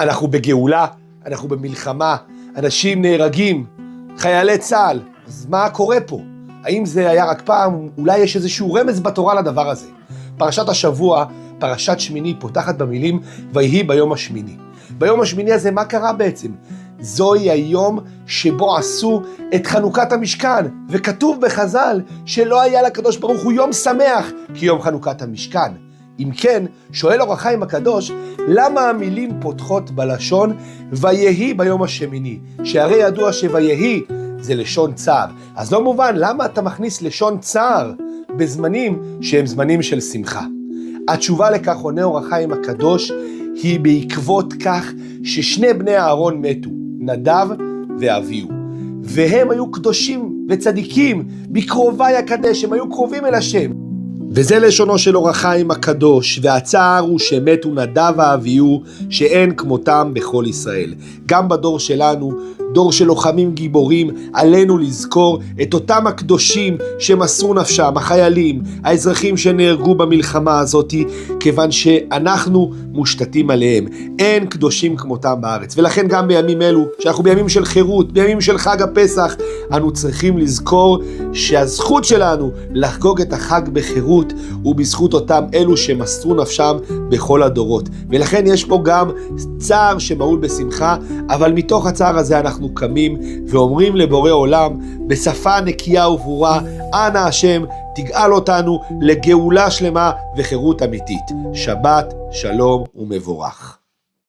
אנחנו בגאולה, אנחנו במלחמה, אנשים נהרגים, חיילי צה"ל. אז מה קורה פה? האם זה היה רק פעם? אולי יש איזשהו רמז בתורה לדבר הזה. פרשת השבוע, פרשת שמיני, פותחת במילים ויהי ביום השמיני. ביום השמיני הזה מה קרה בעצם? זוהי היום שבו עשו את חנוכת המשכן, וכתוב בחז"ל שלא היה לקדוש ברוך הוא יום שמח כיום חנוכת המשכן. אם כן, שואל אור החיים הקדוש, למה המילים פותחות בלשון ויהי ביום השמיני? שהרי ידוע שויהי זה לשון צער. אז לא מובן, למה אתה מכניס לשון צער בזמנים שהם זמנים של שמחה? התשובה לכך, עונה אור החיים הקדוש, היא בעקבות כך ששני בני אהרון מתו, נדב ואביהו. והם היו קדושים וצדיקים, בקרובי הקדש, הם היו קרובים אל השם. וזה לשונו של אור החיים הקדוש, והצער הוא שמתו נדב ואביהו, שאין כמותם בכל ישראל. גם בדור שלנו, דור של לוחמים גיבורים, עלינו לזכור את אותם הקדושים שמסרו נפשם, החיילים, האזרחים שנהרגו במלחמה הזאת, כיוון שאנחנו מושתתים עליהם. אין קדושים כמותם בארץ. ולכן גם בימים אלו, שאנחנו בימים של חירות, בימים של חג הפסח, אנו צריכים לזכור שהזכות שלנו לחגוג את החג בחירות, ובזכות אותם אלו שמסרו נפשם בכל הדורות. ולכן יש פה גם צער שמהול בשמחה, אבל מתוך הצער הזה אנחנו קמים ואומרים לבורא עולם בשפה נקייה וברורה, אנא השם תגאל אותנו לגאולה שלמה וחירות אמיתית. שבת שלום ומבורך.